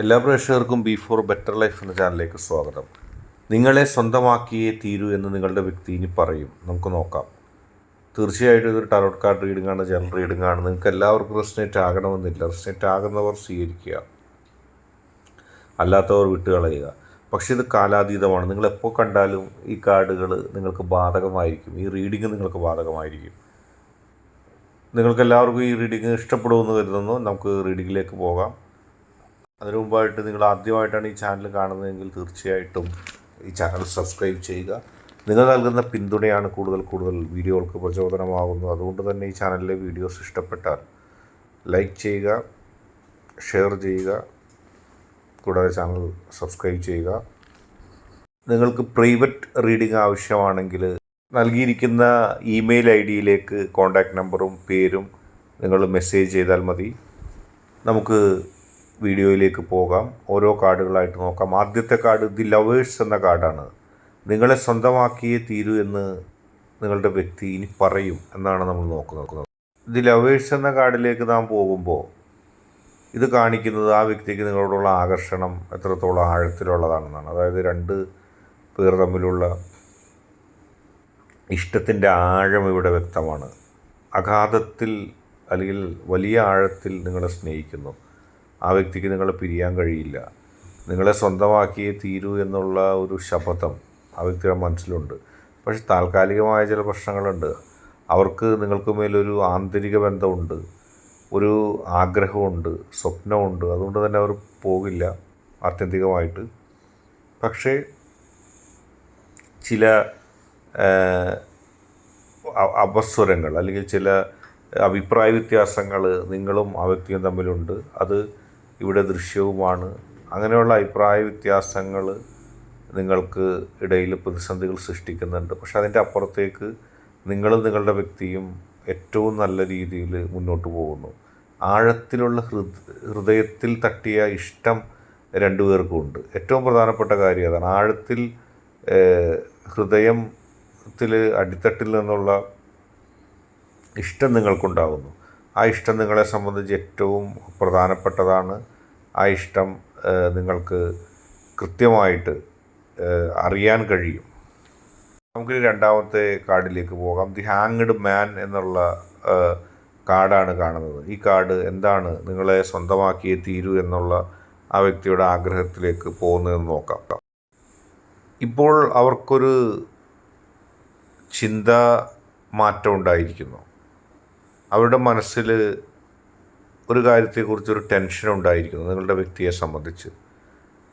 എല്ലാ പ്രേക്ഷകർക്കും B four better life എന്ന ചാനലിലേക്ക് സ്വാഗതം. നിങ്ങളെ സ്വന്തമാക്കിയേ തീരൂ എന്ന് നിങ്ങളുടെ വ്യക്തി ഇനി പറയും. നമുക്ക് നോക്കാം. തീർച്ചയായിട്ടും ഇതൊരു ടാരോട്ട് കാർഡ് റീഡിംഗ് ആണ്, ജനറൽ റീഡിംഗ് ആണ്. നിങ്ങൾക്ക് എല്ലാവർക്കും റെസിനേറ്റ് ആകണമെന്നില്ല. റെസിനേറ്റ് ആകുന്നവർ സ്വീകരിക്കുക, അല്ലാത്തവർ വിട്ടുകളയുക. പക്ഷേ ഇത് കാലാതീതമാണ്. നിങ്ങളെപ്പോൾ കണ്ടാലും ഈ കാർഡുകൾ നിങ്ങൾക്ക് ബാധകമായിരിക്കും. ഈ റീഡിംഗ് നിങ്ങൾക്ക് ബാധകമായിരിക്കും. നിങ്ങൾക്കെല്ലാവർക്കും ഈ റീഡിംഗ് ഇഷ്ടപ്പെടുമെന്ന് കരുതുന്നു. നമുക്ക് റീഡിങ്ങിലേക്ക് പോകാം. അതിനു മുമ്പായിട്ട് നിങ്ങൾ ആദ്യമായിട്ടാണ് ഈ ചാനൽ കാണുന്നതെങ്കിൽ തീർച്ചയായിട്ടും ഈ ചാനൽ സബ്സ്ക്രൈബ് ചെയ്യുക. നിങ്ങൾ നൽകുന്ന പിന്തുണയാണ് കൂടുതൽ വീഡിയോകൾക്ക് പ്രചോദനമാകുന്നത്. അതുകൊണ്ട് തന്നെ ഈ ചാനലിലെ വീഡിയോസ് ഇഷ്ടപ്പെട്ടാൽ ലൈക്ക് ചെയ്യുക, ഷെയർ ചെയ്യുക, കൂടാതെ ചാനൽ സബ്സ്ക്രൈബ് ചെയ്യുക. നിങ്ങൾക്ക് പ്രൈവറ്റ് റീഡിംഗ് ആവശ്യമാണെങ്കിൽ നൽകിയിരിക്കുന്ന ഇമെയിൽ ഐഡിയിലേക്ക് കോൺടാക്റ്റ് നമ്പറും പേരും നിങ്ങൾ മെസ്സേജ് ചെയ്താൽ മതി. നമുക്ക് വീഡിയോയിലേക്ക് പോകാം. ഓരോ കാർഡുകളായിട്ട് നോക്കാം. ആദ്യത്തെ കാർഡ് ദി ലവേഴ്സ് എന്ന കാർഡാണ്. നിങ്ങളെ സ്വന്തമാക്കിയേ തീരൂ എന്ന് നിങ്ങളുടെ വ്യക്തി ഇനി പറയും എന്നാണ് നമ്മൾ നോക്കുന്നത്. ദി ലവേഴ്സ് എന്ന കാർഡിലേക്ക് നാം പോകുമ്പോൾ ഇത് കാണിക്കുന്നത് ആ വ്യക്തിക്ക് നിങ്ങളോടുള്ള ആകർഷണം എത്രത്തോളം ആഴത്തിലുള്ളതാണെന്നാണ്. അതായത് രണ്ട് പേർ തമ്മിലുള്ള ഇഷ്ടത്തിൻ്റെ ആഴം ഇവിടെ വ്യക്തമാണ്. അഗാധത്തിൽ അല്ലെങ്കിൽ വലിയ ആഴത്തിൽ നിങ്ങളെ സ്നേഹിക്കുന്നു. ആ വ്യക്തിക്ക് നിങ്ങളെ പിരിയാൻ കഴിയില്ല. നിങ്ങളെ സ്വന്തമാക്കിയേ തീരൂ എന്നുള്ള ഒരു ശപഥം ആ വ്യക്തിയുടെ മനസ്സിലുണ്ട്. പക്ഷെ താൽക്കാലികമായ ചില പ്രശ്നങ്ങളുണ്ട്. അവർക്ക് നിങ്ങൾക്ക് മേലൊരു ആന്തരിക ബന്ധമുണ്ട്, ഒരു ആഗ്രഹമുണ്ട്, സ്വപ്നമുണ്ട്. അതുകൊണ്ട് തന്നെ അവർ പോകില്ല ആത്യന്തികമായിട്ട്. പക്ഷേ ചില അപസ്വരങ്ങൾ അല്ലെങ്കിൽ ചില അഭിപ്രായ വ്യത്യാസങ്ങൾ നിങ്ങളും ആ വ്യക്തിയും തമ്മിലുണ്ട്. അത് ഇവിടെ ദൃശ്യവുമാണ്. അങ്ങനെയുള്ള അഭിപ്രായ വ്യത്യാസങ്ങൾ നിങ്ങൾക്ക് ഇടയിൽ പ്രതിസന്ധികൾ സൃഷ്ടിക്കുന്നുണ്ട്. പക്ഷെ അതിൻ്റെ അപ്പുറത്തേക്ക് നിങ്ങളും നിങ്ങളുടെ വ്യക്തിയും ഏറ്റവും നല്ല രീതിയിൽ മുന്നോട്ട് പോകുന്നു. ആഴത്തിലുള്ള ഹൃദയത്തിൽ തട്ടിയ ഇഷ്ടം രണ്ടുപേർക്കും ഉണ്ട്. ഏറ്റവും പ്രധാനപ്പെട്ട കാര്യം അതാണ്. ആഴത്തിൽ ഹൃദയത്തിൽ അടിത്തട്ടിൽ നിന്നുള്ള ഇഷ്ടം നിങ്ങൾക്കുണ്ടാകുന്നു. ആ ഇഷ്ടം നിങ്ങളെ സംബന്ധിച്ച് ഏറ്റവും പ്രധാനപ്പെട്ടതാണ്. ആ ഇഷ്ടം നിങ്ങൾക്ക് കൃത്യമായിട്ട് അറിയാൻ കഴിയും. നമുക്ക് രണ്ടാമത്തെ കാർഡിലേക്ക് പോകാം. ദി ഹാങ്ഡ് മാൻ എന്നുള്ള കാർഡാണ് കാണുന്നത്. ഈ കാർഡ് എന്താണ് നിങ്ങളെ സ്വന്തമാക്കിയേ തീരൂ എന്നുള്ള ആ വ്യക്തിയുടെ ആഗ്രഹത്തിലേക്ക് പോകുന്നതെന്ന് നോക്കാം. ഇപ്പോൾ അവർക്കൊരു ചിന്താ മാറ്റം ഉണ്ടായിരിക്കുന്നു. അവരുടെ മനസ്സിൽ ഒരു കാര്യത്തെക്കുറിച്ചൊരു ടെൻഷൻ ഉണ്ടായിരിക്കുന്നു. നിങ്ങളുടെ വ്യക്തിയെ സംബന്ധിച്ച്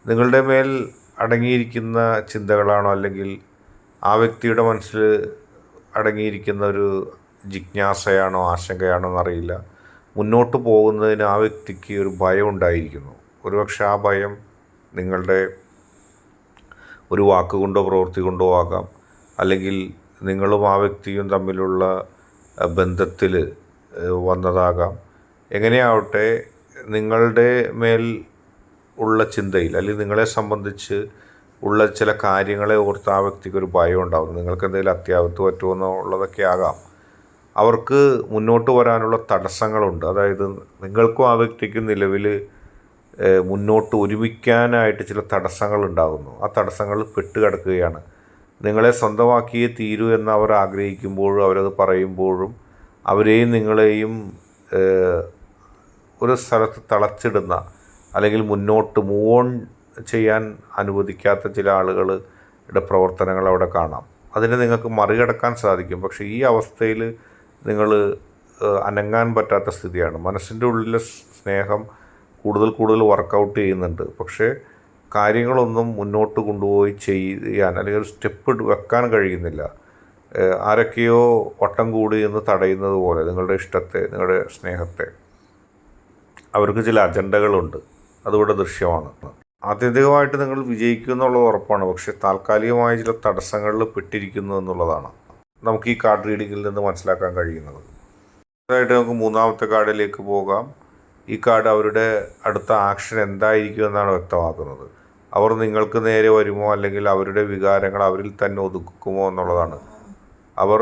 നിങ്ങളുടെ മേൽ അടങ്ങിയിരിക്കുന്ന ചിന്തകളാണോ അല്ലെങ്കിൽ ആ വ്യക്തിയുടെ മനസ്സിൽ അടങ്ങിയിരിക്കുന്ന ഒരു ജിജ്ഞാസയാണോ ആശങ്കയാണോ എന്നറിയില്ല. മുന്നോട്ട് പോകുന്നതിന് ആ വ്യക്തിക്ക് ഒരു ഭയം ഉണ്ടായിരിക്കുന്നു. ഒരുപക്ഷെ ആ ഭയം നിങ്ങളുടെ ഒരു വാക്കുകൊണ്ടോ പ്രവൃത്തി കൊണ്ടോ ആകാം, അല്ലെങ്കിൽ നിങ്ങളും ആ വ്യക്തിയും തമ്മിലുള്ള ബന്ധത്തിൽ വന്നതാകാം. എങ്ങനെയാവട്ടെ, നിങ്ങളുടെ മേൽ ഉള്ള ചിന്തയിൽ അല്ലെങ്കിൽ നിങ്ങളെ സംബന്ധിച്ച് ഉള്ള ചില കാര്യങ്ങളെ ഓർത്ത് ആ വ്യക്തിക്കൊരു ഭയം ഉണ്ടാകും. നിങ്ങൾക്ക് എന്തെങ്കിലും അത്യാപത്ത് പറ്റുമോ എന്നുള്ളതൊക്കെ ആകാം. അവർക്ക് മുന്നോട്ട് വരാനുള്ള തടസ്സങ്ങളുണ്ട്. അതായത് നിങ്ങൾക്കും ആ വ്യക്തിക്കും നിലവിൽ മുന്നോട്ട് ഒരുമിക്കാനായിട്ട് ചില തടസ്സങ്ങൾ ഉണ്ടാകുന്നു. ആ തടസ്സങ്ങൾ പെട്ടുകിടക്കുകയാണ്. നിങ്ങളെ സ്വന്തമാക്കിയേ തീരൂ എന്ന് അവർ ആഗ്രഹിക്കുമ്പോഴും അവരത് പറയുമ്പോഴും അവരെയും നിങ്ങളെയും ഒരു സ്ഥലത്ത് തളച്ചിടുന്ന അല്ലെങ്കിൽ മുന്നോട്ട് മൂവ് ഓൺ ചെയ്യാൻ അനുവദിക്കാത്ത ചില ആളുകളുടെ പ്രവർത്തനങ്ങൾ അവിടെ കാണാം. അതിനെ നിങ്ങൾക്ക് മറികടക്കാൻ സാധിക്കും. പക്ഷേ ഈ അവസ്ഥയിൽ നിങ്ങൾ അനങ്ങാൻ പറ്റാത്ത സ്ഥിതിയാണ്. മനസ്സിൻ്റെ ഉള്ളിലെ സ്നേഹം കൂടുതൽ വർക്കൗട്ട് ചെയ്യുന്നുണ്ട്. പക്ഷേ കാര്യങ്ങളൊന്നും മുന്നോട്ട് കൊണ്ടുപോയി ചെയ്യാൻ അല്ലെങ്കിൽ ഒരു സ്റ്റെപ്പ് വെക്കാൻ കഴിയുന്നില്ല. ആരൊക്കെയോ വട്ടം കൂടി എന്ന് തടയുന്നത് പോലെ നിങ്ങളുടെ ഇഷ്ടത്തെ, നിങ്ങളുടെ സ്നേഹത്തെ. അവർക്ക് ചില അജണ്ടകളുണ്ട്. അതുകൂടെ ദൃശ്യമാണ്. ആത്യന്തികമായിട്ട് നിങ്ങൾ വിജയിക്കും എന്നുള്ളത് ഉറപ്പാണ്. പക്ഷേ താൽക്കാലികമായ ചില തടസ്സങ്ങളിൽ പെട്ടിരിക്കുന്നു എന്നുള്ളതാണ് നമുക്ക് ഈ കാർഡ് റീഡിങ്ങിൽ നിന്ന് മനസ്സിലാക്കാൻ കഴിയുന്നത്. അതായിട്ട് നമുക്ക് മൂന്നാമത്തെ കാർഡിലേക്ക് പോകാം. ഈ കാർഡ് അവരുടെ അടുത്ത ആക്ഷൻ എന്തായിരിക്കും എന്നാണ് വ്യക്തമാക്കുന്നത്. അവർ നിങ്ങൾക്ക് നേരെ വരുമോ അല്ലെങ്കിൽ അവരുടെ വികാരങ്ങൾ അവരിൽ തന്നെ ഒതുക്കുമോ എന്നുള്ളതാണ്. അവർ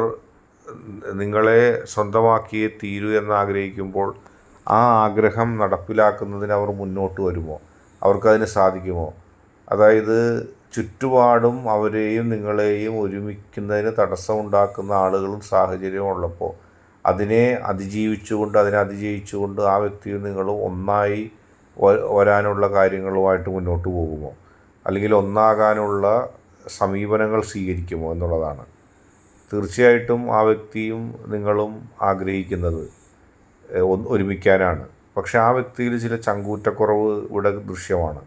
നിങ്ങളെ സ്വന്തമാക്കിയേ തീരൂ എന്നാഗ്രഹിക്കുമ്പോൾ ആ ആഗ്രഹം നടപ്പിലാക്കുന്നതിന് അവർ മുന്നോട്ട് വരുമോ? അവർക്കതിന് സാധിക്കുമോ? അതായത് ചുറ്റുപാടും അവരെയും നിങ്ങളെയും ഒരുമിക്കുന്നതിന് തടസ്സമുണ്ടാക്കുന്ന ആളുകളും സാഹചര്യവും ഉള്ളപ്പോൾ അതിനെ അതിജീവിച്ചുകൊണ്ട് ആ വ്യക്തിയും നിങ്ങളും ഒന്നായി വരാനുള്ള കാര്യങ്ങളുമായിട്ട് മുന്നോട്ട് പോകുമോ? അല്ലെങ്കിൽ ഒന്നാകാനുള്ള സമീപനങ്ങൾ സ്വീകരിക്കുമോ എന്നുള്ളതാണ്. തീർച്ചയായിട്ടും ആ വ്യക്തിയും നിങ്ങളും ആഗ്രഹിക്കുന്നത് ഒരുമിക്കാനാണ്. പക്ഷെ ആ വ്യക്തിയിൽ ചില ചങ്കൂറ്റക്കുറവ് ഇവിടെ ദൃശ്യമാണ്.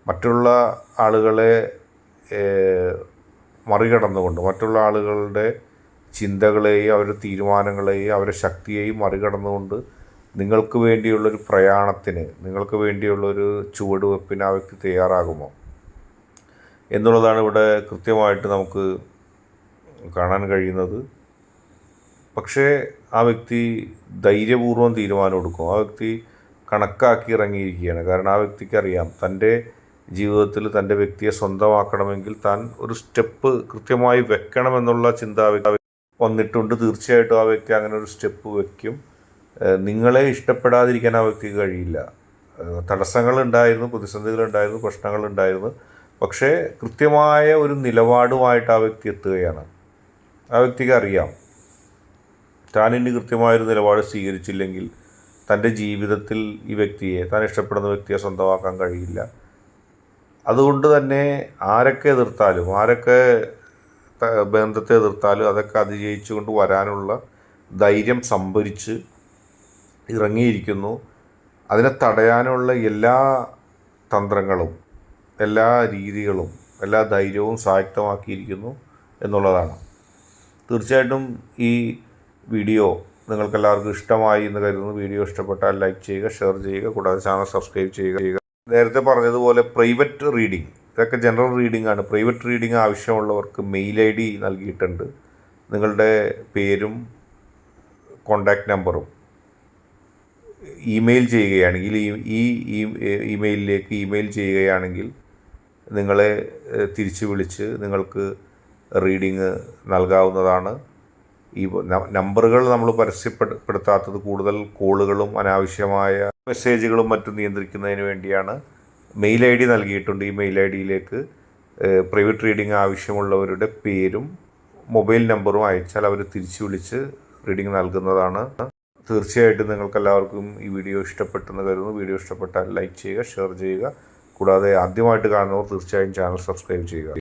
മറ്റുള്ള ആളുകളെ മറികടന്നുകൊണ്ട്, മറ്റുള്ള ആളുകളുടെ ചിന്തകളെയും അവരുടെ തീരുമാനങ്ങളെയും അവരുടെ ശക്തിയെയും മറികടന്നുകൊണ്ട് നിങ്ങൾക്ക് വേണ്ടിയുള്ളൊരു പ്രയാണത്തിന്, നിങ്ങൾക്ക് വേണ്ടിയുള്ളൊരു ചുവടുവെപ്പിന് ആ വ്യക്തി തയ്യാറാകുമോ എന്നുള്ളതാണ് ഇവിടെ കൃത്യമായിട്ട് നമുക്ക് കാണാൻ കഴിയുന്നത്. പക്ഷേ ആ വ്യക്തി ധൈര്യപൂർവ്വം തീരുമാനം എടുക്കും. ആ വ്യക്തി കണക്കാക്കി ഇറങ്ങിയിരിക്കുകയാണ്. കാരണം ആ വ്യക്തിക്കറിയാം തൻ്റെ ജീവിതത്തിൽ തൻ്റെ വ്യക്തിയെ സ്വന്തമാക്കണമെങ്കിൽ താൻ ഒരു സ്റ്റെപ്പ് കൃത്യമായി വെക്കണമെന്നുള്ള ചിന്താഗതി വന്നിട്ടുണ്ട്. തീർച്ചയായിട്ടും ആ വ്യക്തി അങ്ങനെ ഒരു സ്റ്റെപ്പ് വയ്ക്കും. നിങ്ങളെ ഇഷ്ടപ്പെടാതിരിക്കാൻ ആ വ്യക്തിക്ക് കഴിയില്ല. തടസ്സങ്ങളുണ്ടായിരുന്നു, പ്രതിസന്ധികളുണ്ടായിരുന്നു, പ്രശ്നങ്ങളുണ്ടായിരുന്നു. പക്ഷേ കൃത്യമായ ഒരു നിലപാടുമായിട്ട് ആ വ്യക്തി എത്തുകയാണ്. ആ വ്യക്തിക്ക് അറിയാം താനിനി കൃത്യമായൊരു നിലപാട് സ്വീകരിച്ചില്ലെങ്കിൽ തൻ്റെ ജീവിതത്തിൽ ഈ വ്യക്തിയെ, താൻ ഇഷ്ടപ്പെടുന്ന വ്യക്തിയെ സ്വന്തമാക്കാൻ കഴിയില്ല. അതുകൊണ്ട് തന്നെ ആരൊക്കെ എതിർത്താലും, ആരൊക്കെ ബന്ധത്തെ എതിർത്താലും അതൊക്കെ അതിജയിച്ചുകൊണ്ട് വരാനുള്ള ധൈര്യം സംഭരിച്ച് ഇറങ്ങിയിരിക്കുന്നു. അതിനെ തടയാനുള്ള എല്ലാ തന്ത്രങ്ങളും, എല്ലാ രീതികളും, എല്ലാ ധൈര്യവും സ്വായത്തമാക്കിയിരിക്കുന്നു എന്നുള്ളതാണ്. തീർച്ചയായിട്ടും ഈ വീഡിയോ നിങ്ങൾക്കെല്ലാവർക്കും ഇഷ്ടമായി എന്ന് കരുതുന്നു. വീഡിയോ ഇഷ്ടപ്പെട്ടാൽ ലൈക്ക് ചെയ്യുക, ഷെയർ ചെയ്യുക, കൂടാതെ ചാനൽ സബ്സ്ക്രൈബ് ചെയ്യുക. നേരത്തെ പറഞ്ഞതുപോലെ പ്രൈവറ്റ് റീഡിംഗ്, ഇതൊക്കെ ജനറൽ റീഡിംഗ് ആണ്. പ്രൈവറ്റ് റീഡിംഗ് ആവശ്യമുള്ളവർക്ക് മെയിൽ ID നൽകിയിട്ടുണ്ട്. നിങ്ങളുടെ പേരും കോണ്ടാക്റ്റ് നമ്പറും ഇമെയിൽ ചെയ്യുകയാണെങ്കിൽ, ഈ ഇമെയിലിലേക്ക് ഇമെയിൽ ചെയ്യുകയാണെങ്കിൽ നിങ്ങളെ തിരിച്ച് വിളിച്ച് നിങ്ങൾക്ക് റീഡിങ് നൽകാവുന്നതാണ്. ഈ നമ്പറുകൾ നമ്മൾ പരസ്യപ്പെടുത്താത്തത് കൂടുതൽ കോളുകളും അനാവശ്യമായ മെസ്സേജുകളും മറ്റും നിയന്ത്രിക്കുന്നതിന് വേണ്ടിയാണ്. മെയിൽ ID നൽകിയിട്ടുണ്ട്. ഈ മെയിൽ IDയിലേക്ക് പ്രൈവറ്റ് റീഡിംഗ് ആവശ്യമുള്ളവരുടെ പേരും മൊബൈൽ നമ്പറും അയച്ചാൽ അവർ തിരിച്ചു വിളിച്ച് റീഡിംഗ് നൽകുന്നതാണ്. തീർച്ചയായിട്ടും നിങ്ങൾക്കെല്ലാവർക്കും ഈ വീഡിയോ ഇഷ്ടപ്പെട്ടെന്ന് കരുതുന്നു. വീഡിയോ ഇഷ്ടപ്പെട്ടാൽ ലൈക്ക് ചെയ്യുക, ഷെയർ ചെയ്യുക. കൂടാതെ ആദ്യമായിട്ട് കാണുന്നവർ തീർച്ചയായും ചാനൽ സബ്സ്ക്രൈബ് ചെയ്യുക.